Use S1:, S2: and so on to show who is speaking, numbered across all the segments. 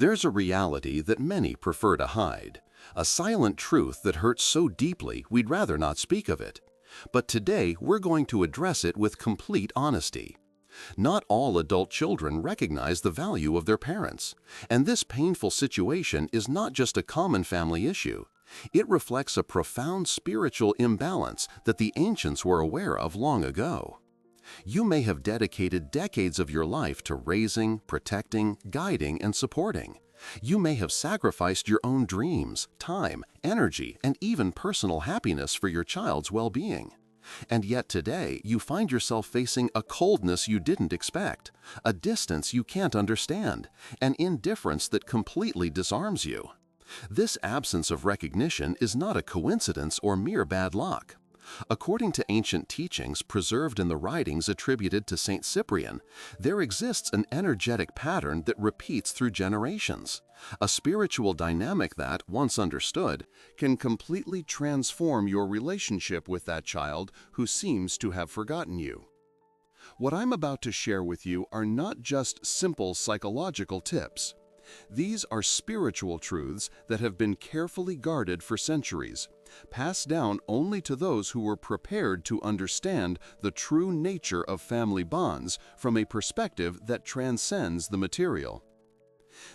S1: There's a reality that many prefer to hide, a silent truth that hurts so deeply we'd rather not speak of it. But today we're going to address it with complete honesty. Not all adult children recognize the value of their parents, and this painful situation is not just a common family issue. It reflects a profound spiritual imbalance that the ancients were aware of long ago. You may have dedicated decades of your life to raising, protecting, guiding, and supporting. You may have sacrificed your own dreams, time, energy, and even personal happiness for your child's well-being. And yet today, you find yourself facing a coldness you didn't expect, a distance you can't understand, an indifference that completely disarms you. This absence of recognition is not a coincidence or mere bad luck. According to ancient teachings preserved in the writings attributed to Saint Cyprian, there exists an energetic pattern that repeats through generations, a spiritual dynamic that, once understood, can completely transform your relationship with that child who seems to have forgotten you. What I'm about to share with you are not just simple psychological tips. These are spiritual truths that have been carefully guarded for centuries, passed down only to those who were prepared to understand the true nature of family bonds from a perspective that transcends the material.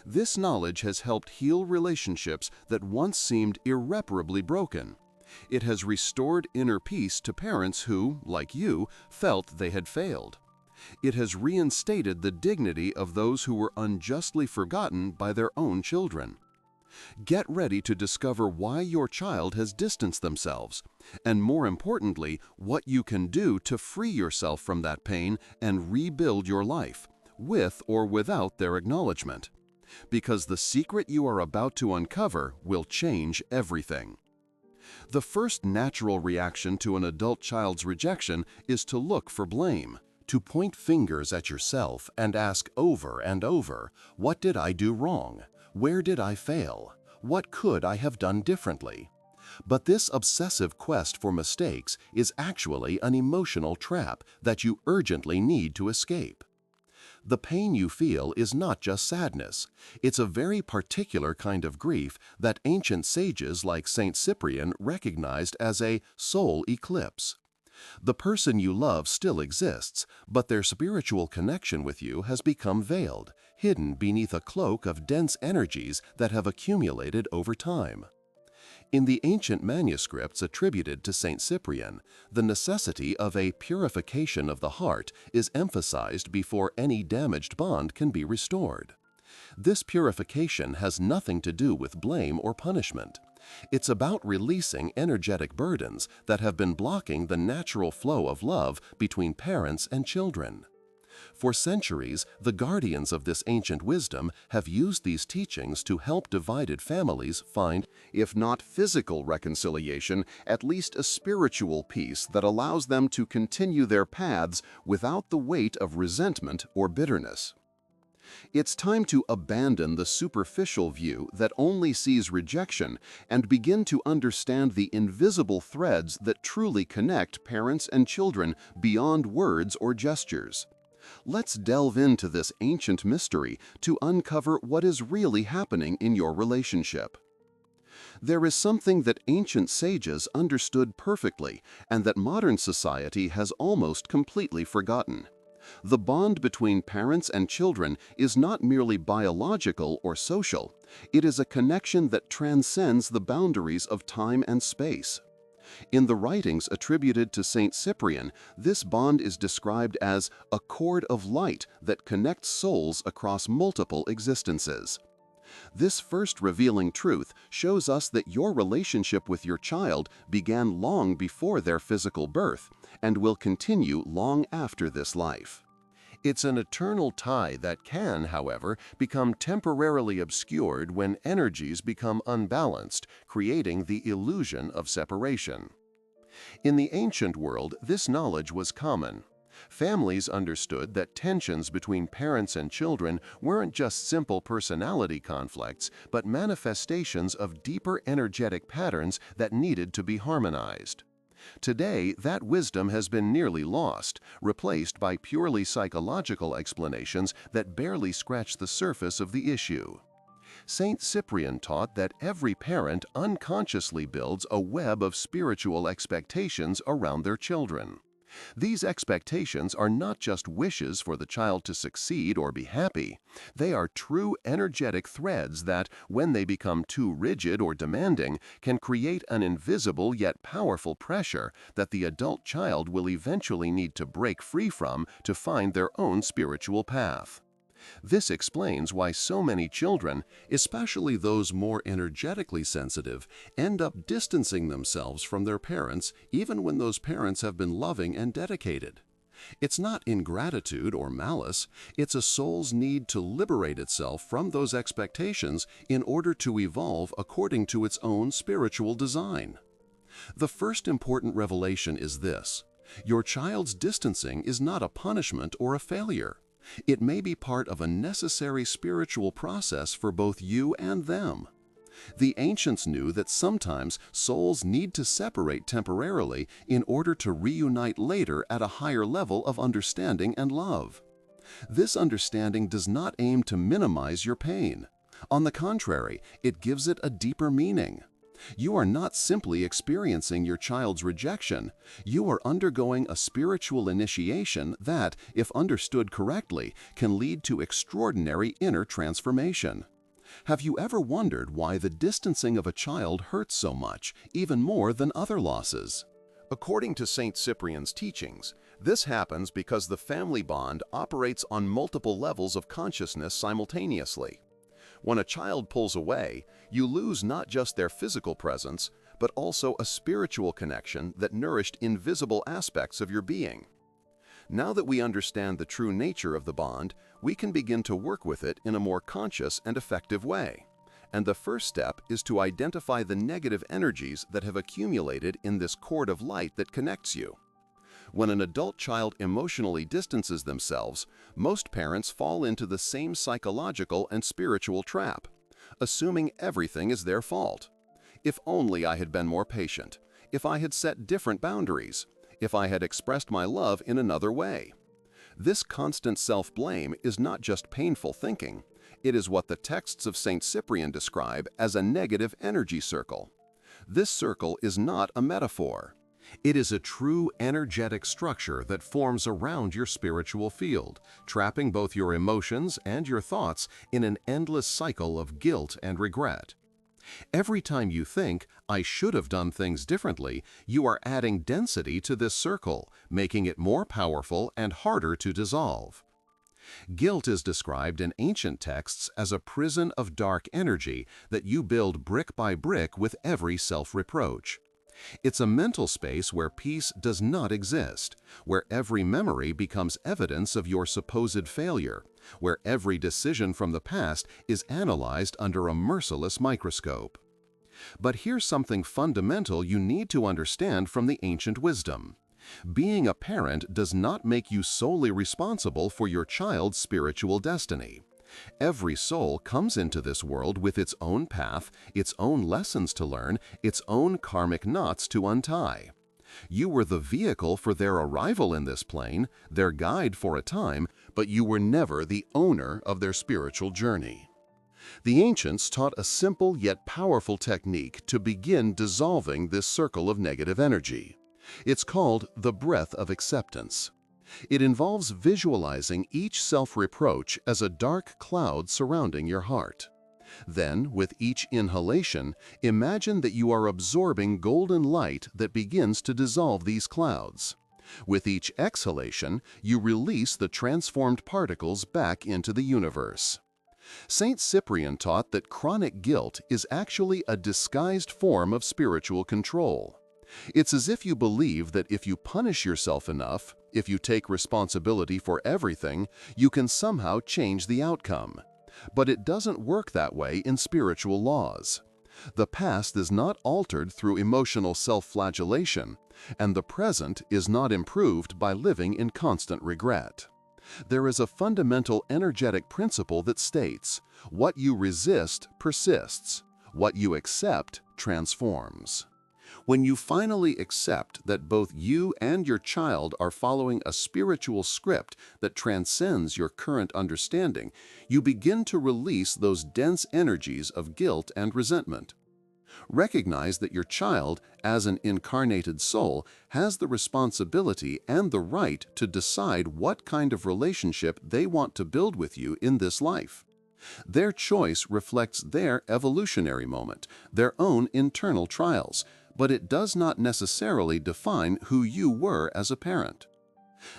S1: This knowledge has helped heal relationships that once seemed irreparably broken. It has restored inner peace to parents who, like you, felt they had failed. It has reinstated the dignity of those who were unjustly forgotten by their own children. Get ready to discover why your child has distanced themselves, and more importantly, what you can do to free yourself from that pain and rebuild your life, with or without their acknowledgement. Because the secret you are about to uncover will change everything. The first natural reaction to an adult child's rejection is to look for blame, to point fingers at yourself and ask over and over, "What did I do wrong? Where did I fail? What could I have done differently?" But this obsessive quest for mistakes is actually an emotional trap that you urgently need to escape. The pain you feel is not just sadness. It's a very particular kind of grief that ancient sages like Saint Cyprian recognized as a soul eclipse. The person you love still exists, but their spiritual connection with you has become veiled, hidden beneath a cloak of dense energies that have accumulated over time. In the ancient manuscripts attributed to Saint Cyprian, the necessity of a purification of the heart is emphasized before any damaged bond can be restored. This purification has nothing to do with blame or punishment. It's about releasing energetic burdens that have been blocking the natural flow of love between parents and children. For centuries, the guardians of this ancient wisdom have used these teachings to help divided families find, if not physical reconciliation, at least a spiritual peace that allows them to continue their paths without the weight of resentment or bitterness. It's time to abandon the superficial view that only sees rejection and begin to understand the invisible threads that truly connect parents and children beyond words or gestures. Let's delve into this ancient mystery to uncover what is really happening in your relationship. There is something that ancient sages understood perfectly and that modern society has almost completely forgotten. The bond between parents and children is not merely biological or social. It is a connection that transcends the boundaries of time and space. In the writings attributed to Saint Cyprian, this bond is described as a cord of light that connects souls across multiple existences. This first revealing truth shows us that your relationship with your child began long before their physical birth and will continue long after this life. It's an eternal tie that can, however, become temporarily obscured when energies become unbalanced, creating the illusion of separation. In the ancient world, this knowledge was common. Families understood that tensions between parents and children weren't just simple personality conflicts, but manifestations of deeper energetic patterns that needed to be harmonized. Today, that wisdom has been nearly lost, replaced by purely psychological explanations that barely scratch the surface of the issue. Saint Cyprian taught that every parent unconsciously builds a web of spiritual expectations around their children. These expectations are not just wishes for the child to succeed or be happy. They are true energetic threads that, when they become too rigid or demanding, can create an invisible yet powerful pressure that the adult child will eventually need to break free from to find their own spiritual path. This explains why so many children, especially those more energetically sensitive, end up distancing themselves from their parents even when those parents have been loving and dedicated. It's not ingratitude or malice, it's a soul's need to liberate itself from those expectations in order to evolve according to its own spiritual design. The first important revelation is this: your child's distancing is not a punishment or a failure. It may be part of a necessary spiritual process for both you and them. The ancients knew that sometimes souls need to separate temporarily in order to reunite later at a higher level of understanding and love. This understanding does not aim to minimize your pain. On the contrary, it gives it a deeper meaning. You are not simply experiencing your child's rejection, you are undergoing a spiritual initiation that, if understood correctly, can lead to extraordinary inner transformation. Have you ever wondered why the distancing of a child hurts so much, even more than other losses? According to Saint Cyprian's teachings, this happens because the family bond operates on multiple levels of consciousness simultaneously. When a child pulls away, you lose not just their physical presence, but also a spiritual connection that nourished invisible aspects of your being. Now that we understand the true nature of the bond, we can begin to work with it in a more conscious and effective way. And the first step is to identify the negative energies that have accumulated in this cord of light that connects you. When an adult child emotionally distances themselves, most parents fall into the same psychological and spiritual trap, assuming everything is their fault. If only I had been more patient, if I had set different boundaries, if I had expressed my love in another way. This constant self-blame is not just painful thinking, it is what the texts of Saint Cyprian describe as a negative energy circle. This circle is not a metaphor. It is a true energetic structure that forms around your spiritual field, trapping both your emotions and your thoughts in an endless cycle of guilt and regret. Every time you think, "I should have done things differently," you are adding density to this circle, making it more powerful and harder to dissolve. Guilt is described in ancient texts as a prison of dark energy that you build brick by brick with every self-reproach. It's a mental space where peace does not exist, where every memory becomes evidence of your supposed failure, where every decision from the past is analyzed under a merciless microscope. But here's something fundamental you need to understand from the ancient wisdom. Being a parent does not make you solely responsible for your child's spiritual destiny. Every soul comes into this world with its own path, its own lessons to learn, its own karmic knots to untie. You were the vehicle for their arrival in this plane, their guide for a time, but you were never the owner of their spiritual journey. The ancients taught a simple yet powerful technique to begin dissolving this circle of negative energy. It's called the breath of acceptance. It involves visualizing each self-reproach as a dark cloud surrounding your heart. Then, with each inhalation, imagine that you are absorbing golden light that begins to dissolve these clouds. With each exhalation, you release the transformed particles back into the universe. Saint Cyprian taught that chronic guilt is actually a disguised form of spiritual control. It's as if you believe that if you punish yourself enough, if you take responsibility for everything, you can somehow change the outcome. But it doesn't work that way in spiritual laws. The past is not altered through emotional self-flagellation, and the present is not improved by living in constant regret. There is a fundamental energetic principle that states, what you resist persists, what you accept transforms. When you finally accept that both you and your child are following a spiritual script that transcends your current understanding, you begin to release those dense energies of guilt and resentment. Recognize that your child, as an incarnated soul, has the responsibility and the right to decide what kind of relationship they want to build with you in this life. Their choice reflects their evolutionary moment, their own internal trials, but it does not necessarily define who you were as a parent.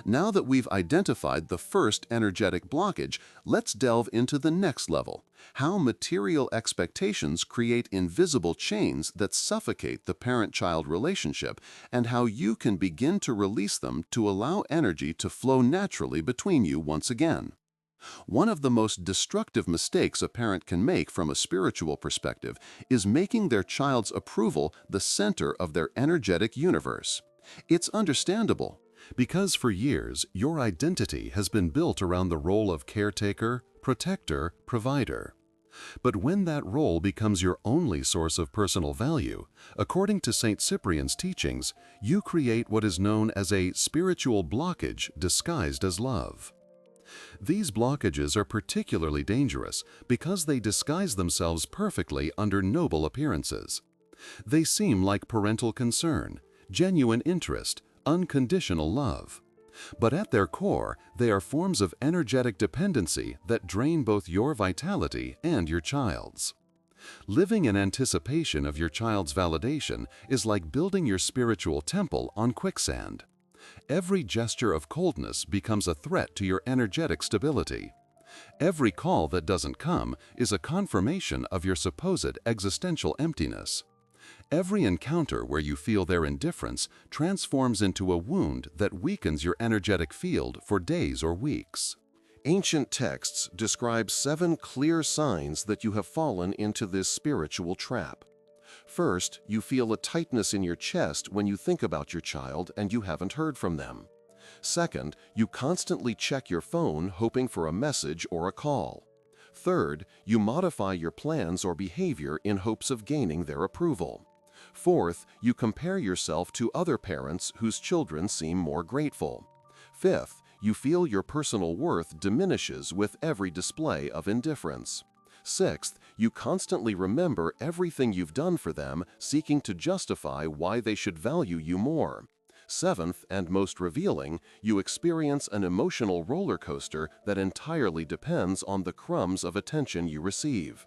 S1: Now that we've identified the first energetic blockage, let's delve into the next level: how material expectations create invisible chains that suffocate the parent-child relationship, and how you can begin to release them to allow energy to flow naturally between you once again. One of the most destructive mistakes a parent can make from a spiritual perspective is making their child's approval the center of their energetic universe. It's understandable, because for years your identity has been built around the role of caretaker, protector, provider. But when that role becomes your only source of personal value, according to St. Cyprian's teachings, you create what is known as a spiritual blockage disguised as love. These blockages are particularly dangerous because they disguise themselves perfectly under noble appearances. They seem like parental concern, genuine interest, unconditional love. But at their core, they are forms of energetic dependency that drain both your vitality and your child's. Living in anticipation of your child's validation is like building your spiritual temple on quicksand. Every gesture of coldness becomes a threat to your energetic stability. Every call that doesn't come is a confirmation of your supposed existential emptiness. Every encounter where you feel their indifference transforms into a wound that weakens your energetic field for days or weeks. Ancient texts describe 7 clear signs that you have fallen into this spiritual trap. First, you feel a tightness in your chest when you think about your child and you haven't heard from them. Second, you constantly check your phone hoping for a message or a call. Third, you modify your plans or behavior in hopes of gaining their approval. Fourth, you compare yourself to other parents whose children seem more grateful. Fifth, you feel your personal worth diminishes with every display of indifference. Sixth, you constantly remember everything you've done for them, seeking to justify why they should value you more. Seventh, and most revealing, you experience an emotional roller coaster that entirely depends on the crumbs of attention you receive.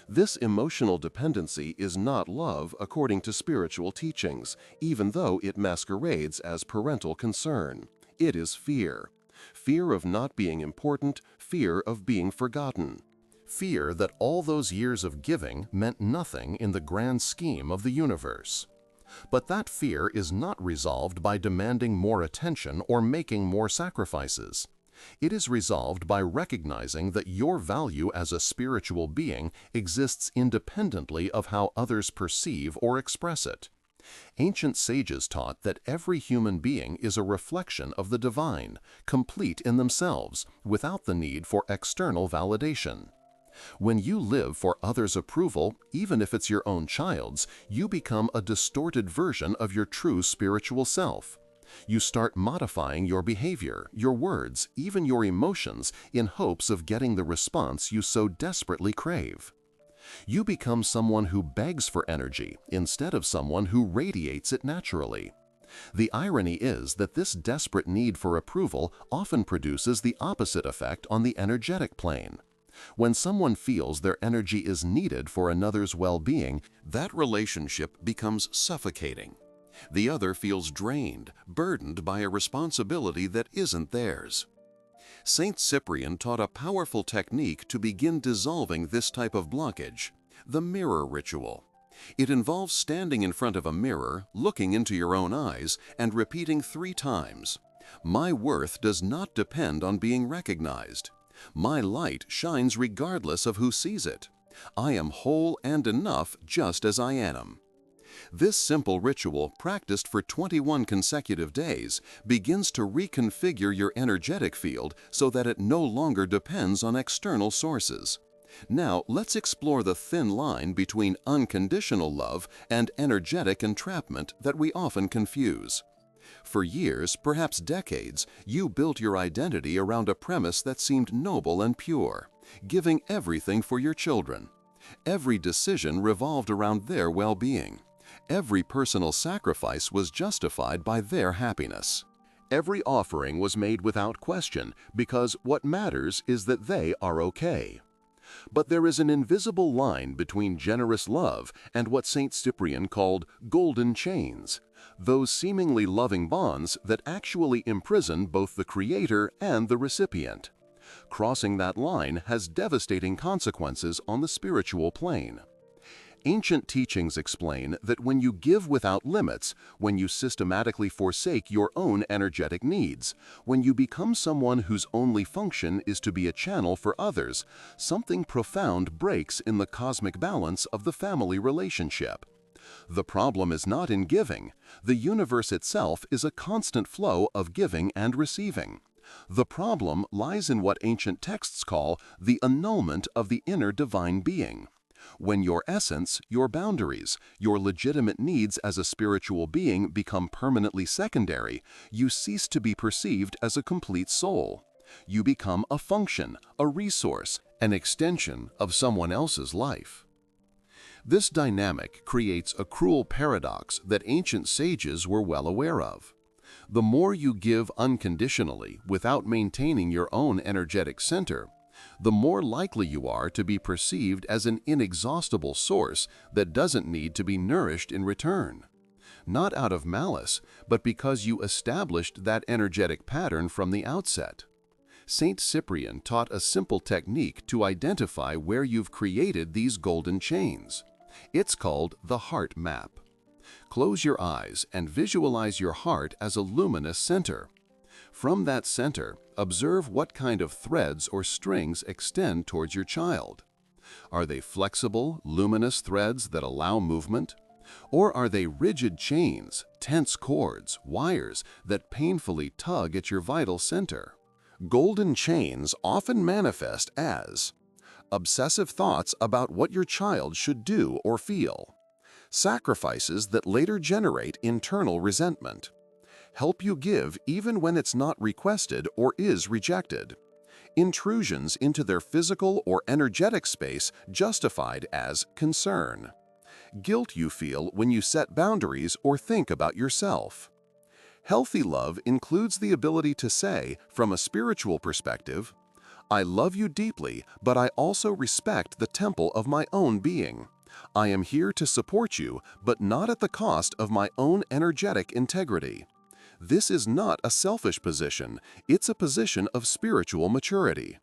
S1: This emotional dependency is not love according to spiritual teachings, even though it masquerades as parental concern. It is fear. Fear of not being important, fear of being forgotten. Fear that all those years of giving meant nothing in the grand scheme of the universe. But that fear is not resolved by demanding more attention or making more sacrifices. It is resolved by recognizing that your value as a spiritual being exists independently of how others perceive or express it. Ancient sages taught that every human being is a reflection of the divine, complete in themselves, without the need for external validation. When you live for others' approval, even if it's your own child's, you become a distorted version of your true spiritual self. You start modifying your behavior, your words, even your emotions in hopes of getting the response you so desperately crave. You become someone who begs for energy instead of someone who radiates it naturally. The irony is that this desperate need for approval often produces the opposite effect on the energetic plane. When someone feels their energy is needed for another's well-being, that relationship becomes suffocating. The other feels drained, burdened by a responsibility that isn't theirs. Saint Cyprian taught a powerful technique to begin dissolving this type of blockage: the mirror ritual. It involves standing in front of a mirror, looking into your own eyes, and repeating 3 times, "My worth does not depend on being recognized. My light shines regardless of who sees it. I am whole and enough just as I am." This simple ritual, practiced for 21 consecutive days, begins to reconfigure your energetic field so that it no longer depends on external sources. Now, let's explore the thin line between unconditional love and energetic entrapment that we often confuse. For years, perhaps decades, you built your identity around a premise that seemed noble and pure, giving everything for your children. Every decision revolved around their well-being. Every personal sacrifice was justified by their happiness. Every offering was made without question because what matters is that they are okay. But there is an invisible line between generous love and what St. Cyprian called golden chains, those seemingly loving bonds that actually imprison both the creator and the recipient. Crossing that line has devastating consequences on the spiritual plane. Ancient teachings explain that when you give without limits, when you systematically forsake your own energetic needs, when you become someone whose only function is to be a channel for others, something profound breaks in the cosmic balance of the family relationship. The problem is not in giving. The universe itself is a constant flow of giving and receiving. The problem lies in what ancient texts call the annulment of the inner divine being. When your essence, your boundaries, your legitimate needs as a spiritual being become permanently secondary, you cease to be perceived as a complete soul. You become a function, a resource, an extension of someone else's life. This dynamic creates a cruel paradox that ancient sages were well aware of. The more you give unconditionally without maintaining your own energetic center, the more likely you are to be perceived as an inexhaustible source that doesn't need to be nourished in return. Not out of malice, but because you established that energetic pattern from the outset. St. Cyprian taught a simple technique to identify where you've created these golden chains. It's called the heart map. Close your eyes and visualize your heart as a luminous center. From that center, observe what kind of threads or strings extend towards your child. Are they flexible, luminous threads that allow movement? Or are they rigid chains, tense cords, wires that painfully tug at your vital center? Golden chains often manifest as obsessive thoughts about what your child should do or feel, sacrifices that later generate internal resentment, help you give even when it's not requested or is rejected, intrusions into their physical or energetic space justified as concern, guilt you feel when you set boundaries or think about yourself. Healthy love includes the ability to say, from a spiritual perspective, I love you deeply, but I also respect the temple of my own being. I am here to support you, but not at the cost of my own energetic integrity. This is not a selfish position, it's a position of spiritual maturity.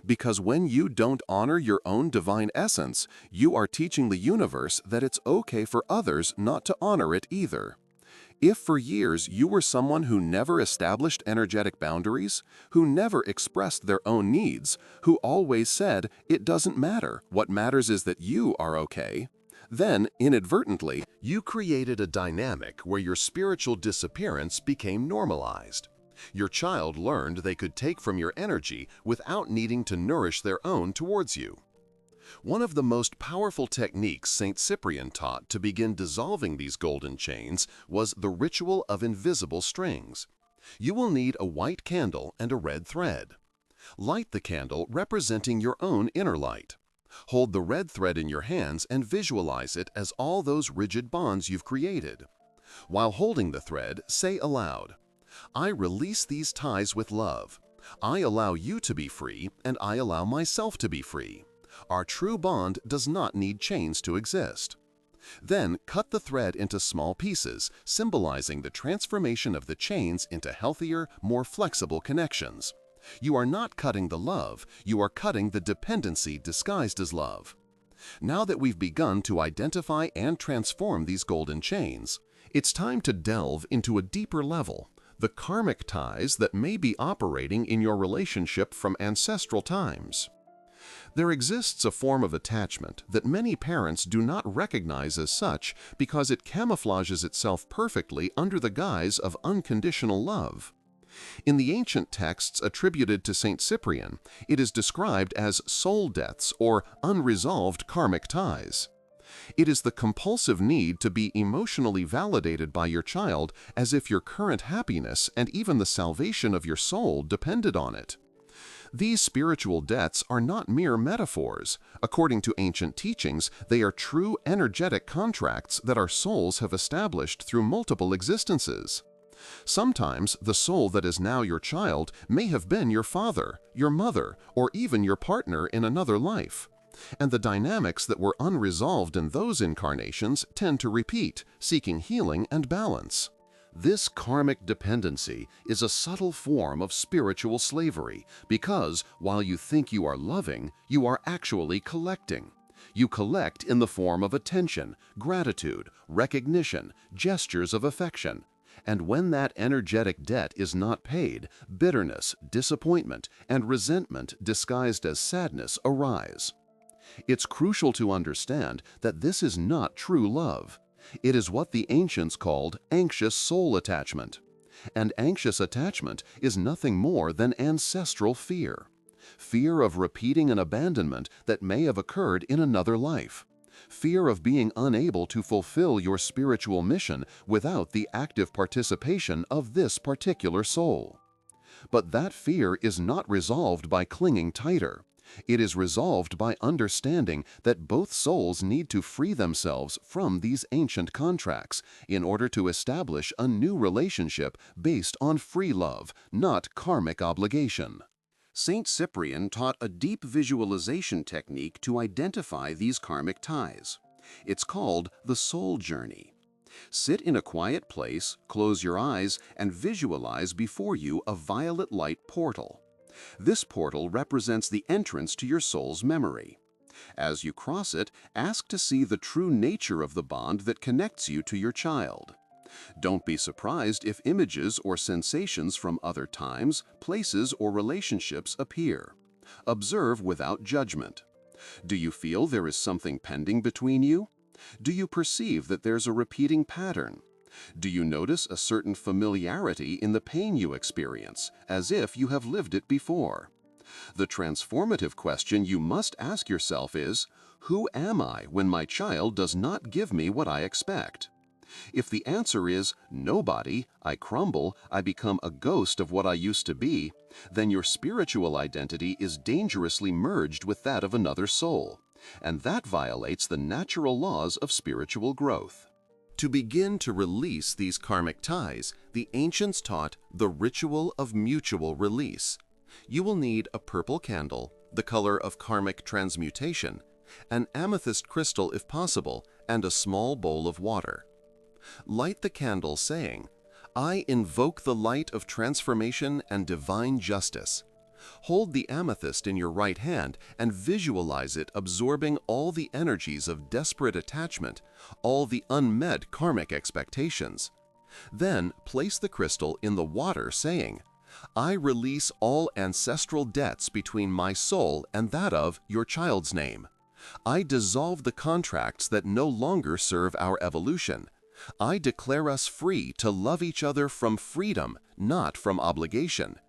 S1: Because when you don't honor your own divine essence, you are teaching the universe that it's okay for others not to honor it either. If for years you were someone who never established energetic boundaries, who never expressed their own needs, who always said, it doesn't matter, what matters is that you are okay, then, inadvertently, you created a dynamic where your spiritual disappearance became normalized. Your child learned they could take from your energy without needing to nourish their own towards you. One of the most powerful techniques St. Cyprian taught to begin dissolving these golden chains was the ritual of invisible strings. You will need a white candle and a red thread. Light the candle representing your own inner light. Hold the red thread in your hands and visualize it as all those rigid bonds you've created. While holding the thread, say aloud, I release these ties with love. I allow you to be free, and I allow myself to be free. Our true bond does not need chains to exist. Then cut the thread into small pieces, symbolizing the transformation of the chains into healthier, more flexible connections. You are not cutting the love, you are cutting the dependency disguised as love. Now that we've begun to identify and transform these golden chains, it's time to delve into a deeper level, the karmic ties that may be operating in your relationship from ancestral times. There exists a form of attachment that many parents do not recognize as such because it camouflages itself perfectly under the guise of unconditional love. In the ancient texts attributed to Saint Cyprian, it is described as soul deaths or unresolved karmic ties. It is the compulsive need to be emotionally validated by your child as if your current happiness and even the salvation of your soul depended on it. These spiritual debts are not mere metaphors. According to ancient teachings, they are true energetic contracts that our souls have established through multiple existences. Sometimes the soul that is now your child may have been your father, your mother, or even your partner in another life. And the dynamics that were unresolved in those incarnations tend to repeat, seeking healing and balance. This karmic dependency is a subtle form of spiritual slavery because while you think you are loving, you are actually collecting. You collect in the form of attention, gratitude, recognition, gestures of affection. And when that energetic debt is not paid, bitterness, disappointment, and resentment disguised as sadness arise. It's crucial to understand that this is not true love. It is what the ancients called anxious soul attachment. And anxious attachment is nothing more than ancestral fear. Fear of repeating an abandonment that may have occurred in another life. Fear of being unable to fulfill your spiritual mission without the active participation of this particular soul. But that fear is not resolved by clinging tighter. It is resolved by understanding that both souls need to free themselves from these ancient contracts in order to establish a new relationship based on free love, not karmic obligation. Saint Cyprian taught a deep visualization technique to identify these karmic ties. It's called the soul journey. Sit in a quiet place, close your eyes, and visualize before you a violet light portal. This portal represents the entrance to your soul's memory. As you cross it, ask to see the true nature of the bond that connects you to your child. Don't be surprised if images or sensations from other times, places, or relationships appear. Observe without judgment. Do you feel there is something pending between you? Do you perceive that there's a repeating pattern? Do you notice a certain familiarity in the pain you experience, as if you have lived it before? The transformative question you must ask yourself is, who am I when my child does not give me what I expect? If the answer is nobody, I crumble, I become a ghost of what I used to be, then your spiritual identity is dangerously merged with that of another soul, and that violates the natural laws of spiritual growth. To begin to release these karmic ties, the ancients taught the ritual of mutual release. You will need a purple candle, the color of karmic transmutation, an amethyst crystal if possible, and a small bowl of water. Light the candle saying, "I invoke the light of transformation and divine justice." Hold the amethyst in your right hand and visualize it absorbing all the energies of desperate attachment, all the unmet karmic expectations. Then place the crystal in the water saying, "I release all ancestral debts between my soul and that of your child's name. I dissolve the contracts that no longer serve our evolution. I declare us free to love each other from freedom, not from obligation."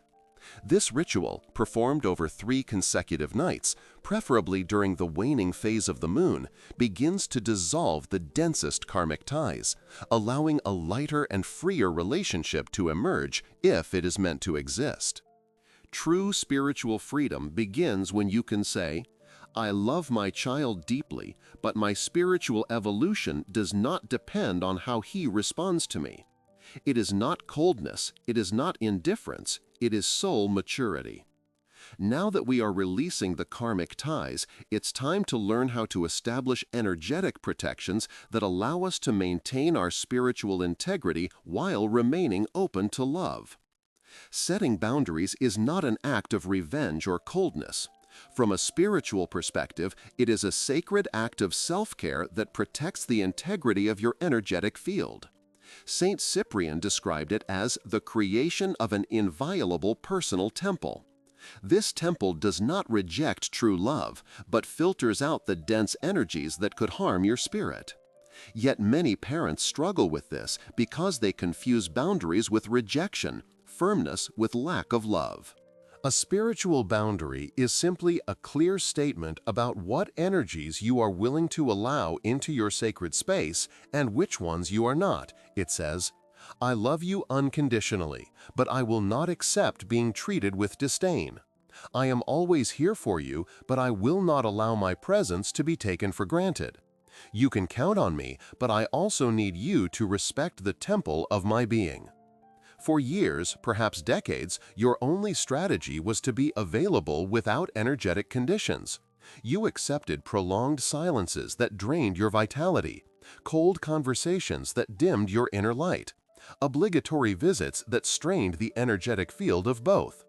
S1: This ritual, performed over 3 consecutive nights, preferably during the waning phase of the moon, begins to dissolve the densest karmic ties, allowing a lighter and freer relationship to emerge if it is meant to exist. True spiritual freedom begins when you can say, "I love my child deeply, but my spiritual evolution does not depend on how he responds to me." It is not coldness, it is not indifference, it is soul maturity. Now that we are releasing the karmic ties, it's time to learn how to establish energetic protections that allow us to maintain our spiritual integrity while remaining open to love. Setting boundaries is not an act of revenge or coldness. From a spiritual perspective, it is a sacred act of self-care that protects the integrity of your energetic field. Saint Cyprian described it as the creation of an inviolable personal temple. This temple does not reject true love, but filters out the dense energies that could harm your spirit. Yet many parents struggle with this because they confuse boundaries with rejection, firmness with lack of love. A spiritual boundary is simply a clear statement about what energies you are willing to allow into your sacred space and which ones you are not. It says, "I love you unconditionally, but I will not accept being treated with disdain. I am always here for you, but I will not allow my presence to be taken for granted. You can count on me, but I also need you to respect the temple of my being." For years, perhaps decades, your only strategy was to be available without energetic conditions. You accepted prolonged silences that drained your vitality, cold conversations that dimmed your inner light, obligatory visits that strained the energetic field of both.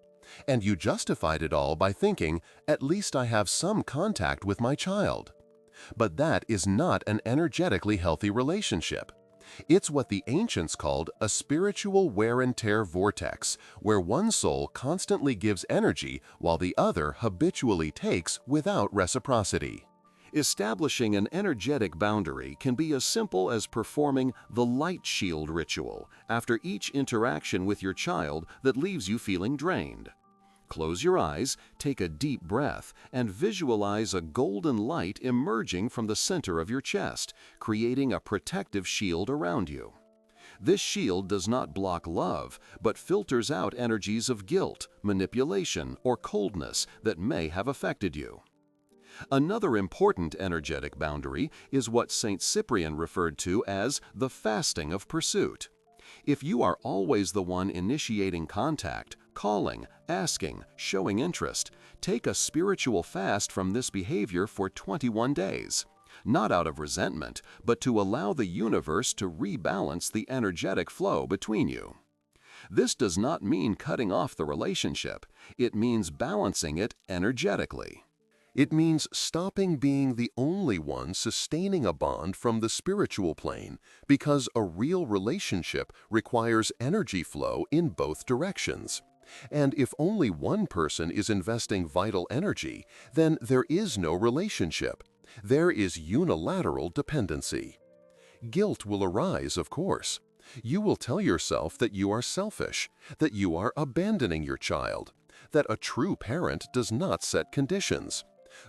S1: And you justified it all by thinking, "At least I have some contact with my child." But that is not an energetically healthy relationship. It's what the ancients called a spiritual wear and tear vortex, where one soul constantly gives energy while the other habitually takes without reciprocity. Establishing an energetic boundary can be as simple as performing the light shield ritual after each interaction with your child that leaves you feeling drained. Close your eyes, take a deep breath, and visualize a golden light emerging from the center of your chest, creating a protective shield around you. This shield does not block love, but filters out energies of guilt, manipulation, or coldness that may have affected you. Another important energetic boundary is what St. Cyprian referred to as the fasting of pursuit. If you are always the one initiating contact, calling, asking, showing interest, take a spiritual fast from this behavior for 21 days. Not out of resentment, but to allow the universe to rebalance the energetic flow between you. This does not mean cutting off the relationship. It means balancing it energetically. It means stopping being the only one sustaining a bond from the spiritual plane, because a real relationship requires energy flow in both directions. And if only one person is investing vital energy, then there is no relationship. There is unilateral dependency. Guilt will arise, of course. You will tell yourself that you are selfish, that you are abandoning your child, that a true parent does not set conditions.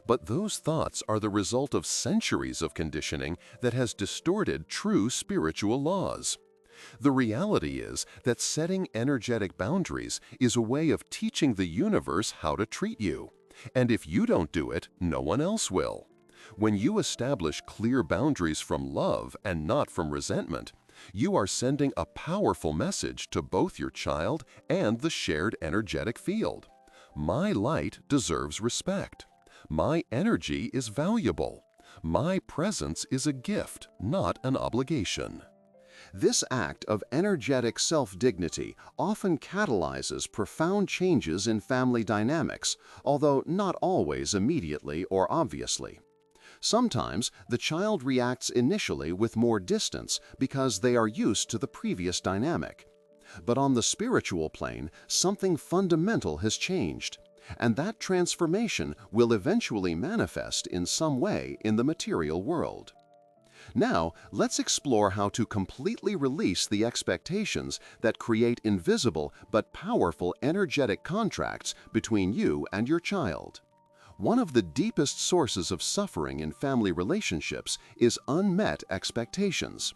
S1: But those thoughts are the result of centuries of conditioning that has distorted true spiritual laws. The reality is that setting energetic boundaries is a way of teaching the universe how to treat you. And if you don't do it, no one else will. When you establish clear boundaries from love and not from resentment, you are sending a powerful message to both your child and the shared energetic field. My light deserves respect. My energy is valuable. My presence is a gift, not an obligation. This act of energetic self-dignity often catalyzes profound changes in family dynamics, although not always immediately or obviously. Sometimes the child reacts initially with more distance because they are used to the previous dynamic. But on the spiritual plane, something fundamental has changed, and that transformation will eventually manifest in some way in the material world. Now, let's explore how to completely release the expectations that create invisible but powerful energetic contracts between you and your child. One of the deepest sources of suffering in family relationships is unmet expectations.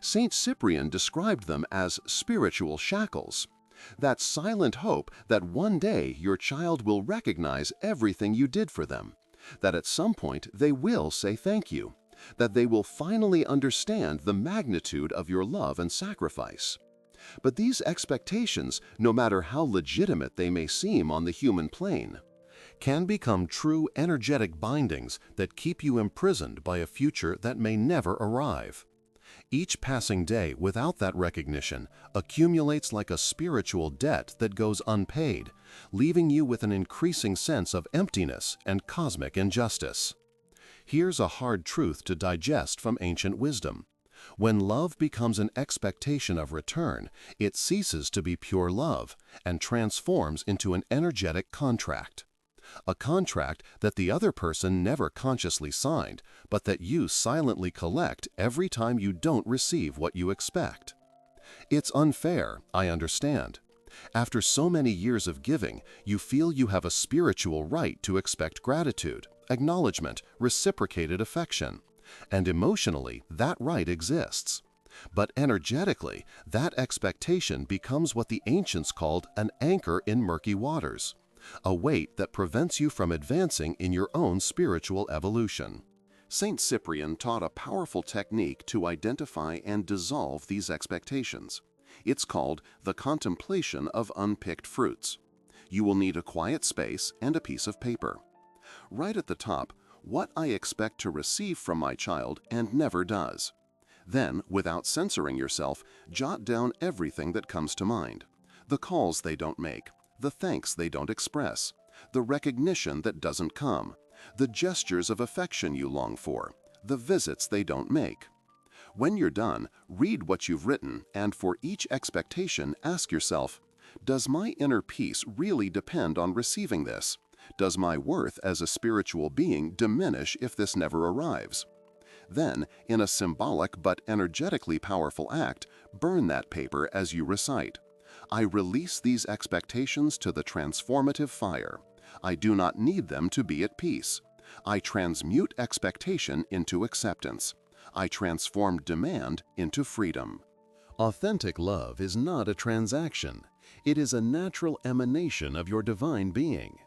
S1: St. Cyprian described them as spiritual shackles. That silent hope that one day your child will recognize everything you did for them, that at some point they will say thank you, that they will finally understand the magnitude of your love and sacrifice. But these expectations, no matter how legitimate they may seem on the human plane, can become true energetic bindings that keep you imprisoned by a future that may never arrive. Each passing day without that recognition accumulates like a spiritual debt that goes unpaid, leaving you with an increasing sense of emptiness and cosmic injustice. Here's a hard truth to digest from ancient wisdom. When love becomes an expectation of return, it ceases to be pure love and transforms into an energetic contract. A contract that the other person never consciously signed, but that you silently collect every time you don't receive what you expect. It's unfair, I understand. After so many years of giving, you feel you have a spiritual right to expect gratitude, acknowledgement, reciprocated affection. And emotionally, that right exists. But energetically, that expectation becomes what the ancients called an anchor in murky waters, a weight that prevents you from advancing in your own spiritual evolution. Saint Cyprian taught a powerful technique to identify and dissolve these expectations. It's called the contemplation of unpicked fruits. You will need a quiet space and a piece of paper. Write at the top, "What I expect to receive from my child and never does." Then, without censoring yourself, jot down everything that comes to mind. The calls they don't make, the thanks they don't express, the recognition that doesn't come, the gestures of affection you long for, the visits they don't make. When you're done, read what you've written, and for each expectation, ask yourself, does my inner peace really depend on receiving this? Does my worth as a spiritual being diminish if this never arrives? Then, in a symbolic but energetically powerful act, burn that paper as you recite, "I release these expectations to the transformative fire. I do not need them to be at peace. I transmute expectation into acceptance. I transform demand into freedom." Authentic love is not a transaction. It is a natural emanation of your divine being.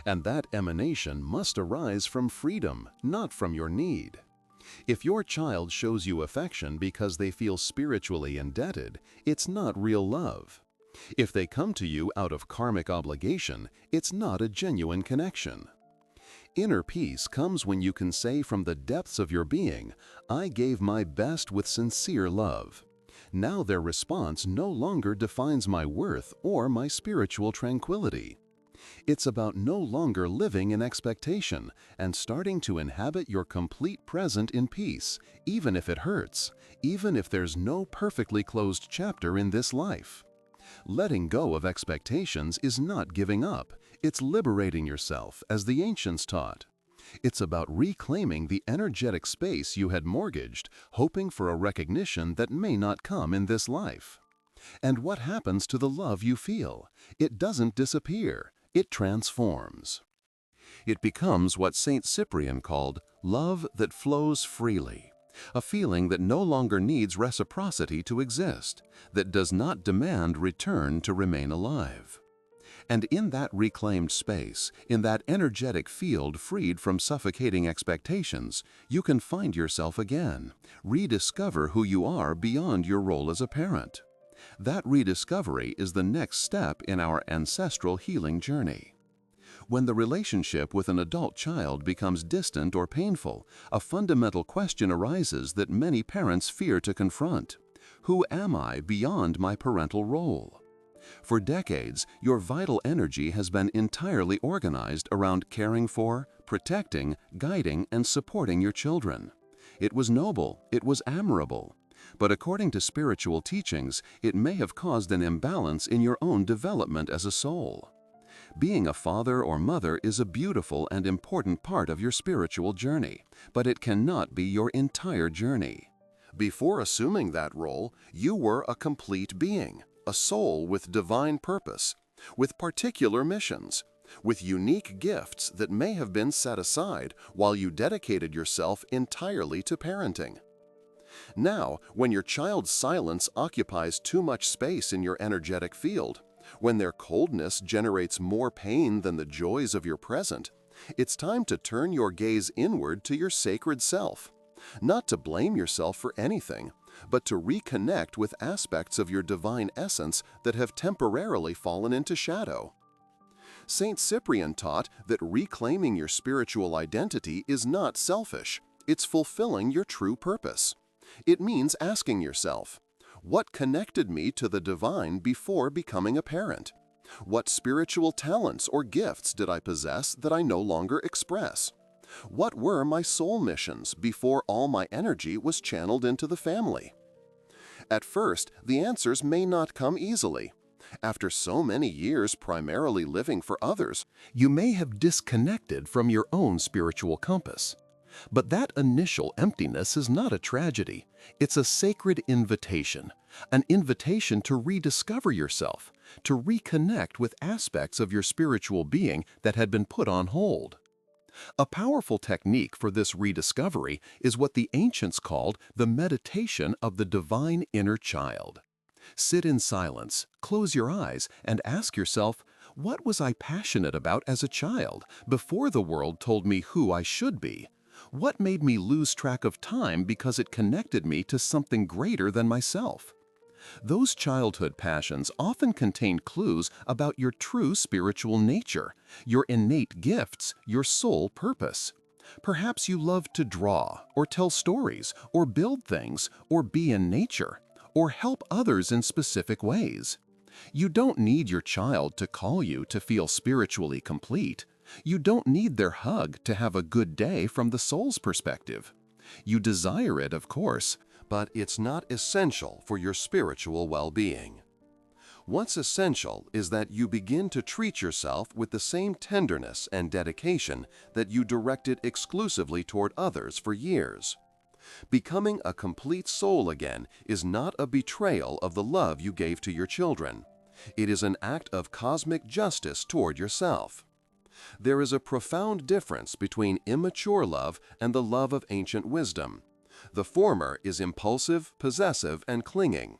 S1: And that emanation must arise from freedom, not from your need. If your child shows you affection because they feel spiritually indebted, it's not real love. If they come to you out of karmic obligation, it's not a genuine connection. Inner peace comes when you can say from the depths of your being, "I gave my best with sincere love." Now their response no longer defines my worth or my spiritual tranquility. It's about no longer living in expectation and starting to inhabit your complete present in peace, even if it hurts, even if there's no perfectly closed chapter in this life. Letting go of expectations is not giving up, it's liberating yourself, as the ancients taught. It's about reclaiming the energetic space you had mortgaged, hoping for a recognition that may not come in this life. And what happens to the love you feel? It doesn't disappear, it transforms. It becomes what Saint Cyprian called love that flows freely, a feeling that no longer needs reciprocity to exist, that does not demand return to remain alive. And in that reclaimed space, in that energetic field freed from suffocating expectations, you can find yourself again, rediscover who you are beyond your role as a parent. That rediscovery is the next step in our ancestral healing journey. When the relationship with an adult child becomes distant or painful, a fundamental question arises that many parents fear to confront. Who am I beyond my parental role? For decades, your vital energy has been entirely organized around caring for, protecting, guiding, and supporting your children. It was noble, it was admirable. But according to spiritual teachings, it may have caused an imbalance in your own development as a soul. Being a father or mother is a beautiful and important part of your spiritual journey, but it cannot be your entire journey. Before assuming that role, you were a complete being, a soul with divine purpose, with particular missions, with unique gifts that may have been set aside while you dedicated yourself entirely to parenting. Now, when your child's silence occupies too much space in your energetic field, when their coldness generates more pain than the joys of your present, it's time to turn your gaze inward to your sacred self. Not to blame yourself for anything, but to reconnect with aspects of your divine essence that have temporarily fallen into shadow. Saint Cyprian taught that reclaiming your spiritual identity is not selfish, it's fulfilling your true purpose. It means asking yourself, what connected me to the divine before becoming a parent? What spiritual talents or gifts did I possess that I no longer express? What were my soul missions before all my energy was channeled into the family? At first, the answers may not come easily. After so many years primarily living for others, you may have disconnected from your own spiritual compass. But that initial emptiness is not a tragedy. It's a sacred invitation, an invitation to rediscover yourself, to reconnect with aspects of your spiritual being that had been put on hold. A powerful technique for this rediscovery is what the ancients called the meditation of the divine inner child. Sit in silence, close your eyes, and ask yourself, what was I passionate about as a child before the world told me who I should be? What made me lose track of time because it connected me to something greater than myself? Those childhood passions often contain clues about your true spiritual nature, your innate gifts, your soul purpose. Perhaps you love to draw, or tell stories, or build things, or be in nature, or help others in specific ways. You don't need your child to call you to feel spiritually complete. You don't need their hug to have a good day from the soul's perspective. You desire it, of course, but it's not essential for your spiritual well-being. What's essential is that you begin to treat yourself with the same tenderness and dedication that you directed exclusively toward others for years. Becoming a complete soul again is not a betrayal of the love you gave to your children. It is an act of cosmic justice toward yourself. There is a profound difference between immature love and the love of ancient wisdom. The former is impulsive, possessive, and clinging.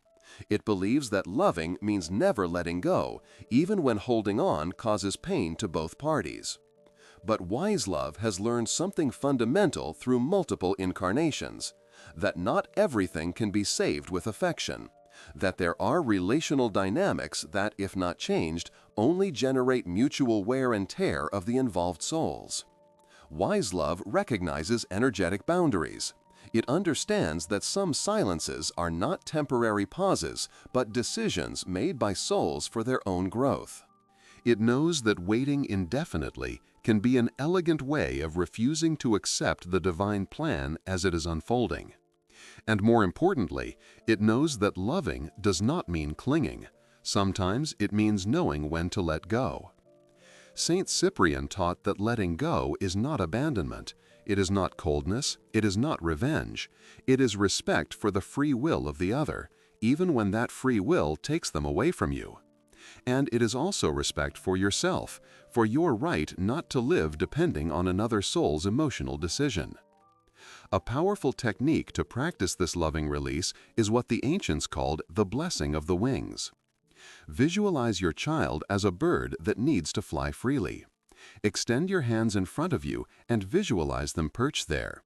S1: It believes that loving means never letting go, even when holding on causes pain to both parties. But wise love has learned something fundamental through multiple incarnations, that not everything can be saved with affection, that there are relational dynamics that, if not changed, only generate mutual wear and tear of the involved souls. Wise love recognizes energetic boundaries. It understands that some silences are not temporary pauses, but decisions made by souls for their own growth. It knows that waiting indefinitely can be an elegant way of refusing to accept the divine plan as it is unfolding. And more importantly, it knows that loving does not mean clinging. Sometimes it means knowing when to let go. Saint Cyprian taught that letting go is not abandonment. It is not coldness. It is not revenge. It is respect for the free will of the other, even when that free will takes them away from you. And it is also respect for yourself, for your right not to live depending on another soul's emotional decision. A powerful technique to practice this loving release is what the ancients called the blessing of the wings. Visualize your child as a bird that needs to fly freely. Extend your hands in front of you and visualize them perched there.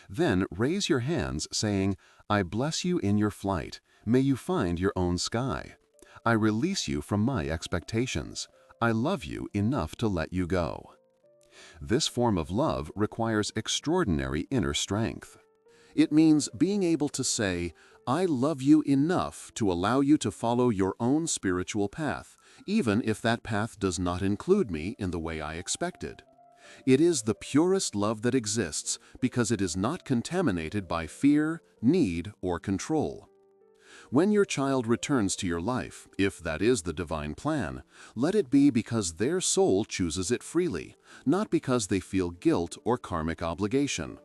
S1: Then raise your hands saying, "I bless you in your flight. May you find your own sky. I release you from my expectations. I love you enough to let you go." This form of love requires extraordinary inner strength. It means being able to say, "I love you enough to allow you to follow your own spiritual path, even if that path does not include me in the way I expected." It is the purest love that exists because it is not contaminated by fear, need, or control. When your child returns to your life, if that is the divine plan, let it be because their soul chooses it freely, not because they feel guilt or karmic obligation.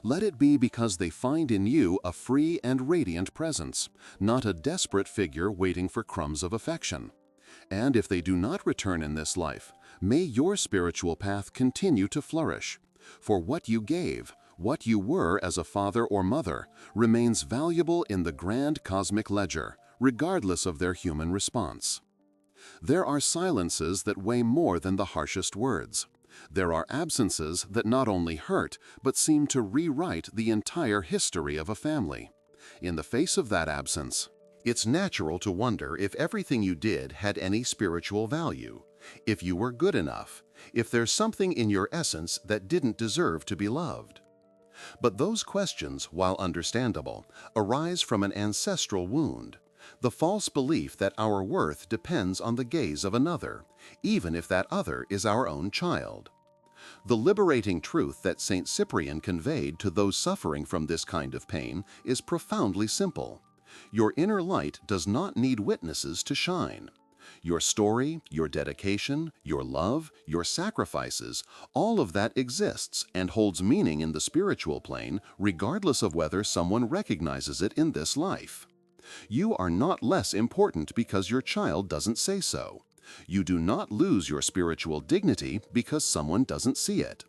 S1: Let it be because they find in you a free and radiant presence, not a desperate figure waiting for crumbs of affection. And if they do not return in this life, may your spiritual path continue to flourish. For what you gave, what you were as a father or mother, remains valuable in the grand cosmic ledger, regardless of their human response. There are silences that weigh more than the harshest words. There are absences that not only hurt, but seem to rewrite the entire history of a family. In the face of that absence, it's natural to wonder if everything you did had any spiritual value, if you were good enough, if there's something in your essence that didn't deserve to be loved. But those questions, while understandable, arise from an ancestral wound, the false belief that our worth depends on the gaze of another, even if that other is our own child. The liberating truth that Saint Cyprian conveyed to those suffering from this kind of pain is profoundly simple. Your inner light does not need witnesses to shine. Your story, your dedication, your love, your sacrifices, all of that exists and holds meaning in the spiritual plane regardless of whether someone recognizes it in this life. You are not less important because your child doesn't say so. You do not lose your spiritual dignity because someone doesn't see it.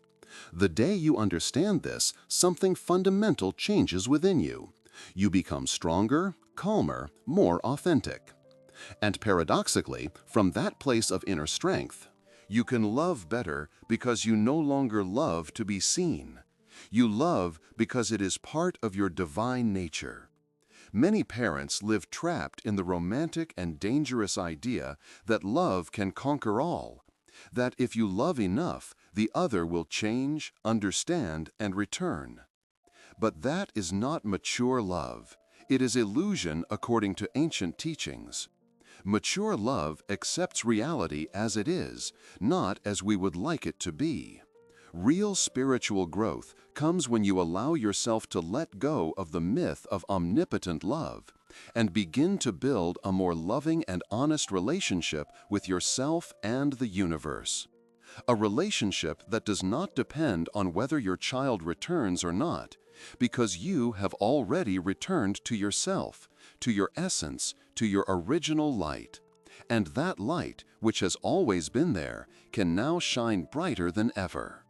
S1: The day you understand this, something fundamental changes within you. You become stronger, calmer, more authentic. And paradoxically, from that place of inner strength, you can love better because you no longer love to be seen. You love because it is part of your divine nature. Many parents live trapped in the romantic and dangerous idea that love can conquer all, that if you love enough, the other will change, understand, and return. But that is not mature love. It is illusion according to ancient teachings. Mature love accepts reality as it is, not as we would like it to be. Real spiritual growth comes when you allow yourself to let go of the myth of omnipotent love and begin to build a more loving and honest relationship with yourself and the universe. A relationship that does not depend on whether your child returns or not, because you have already returned to yourself, to your essence, to your original light. And that light, which has always been there, can now shine brighter than ever.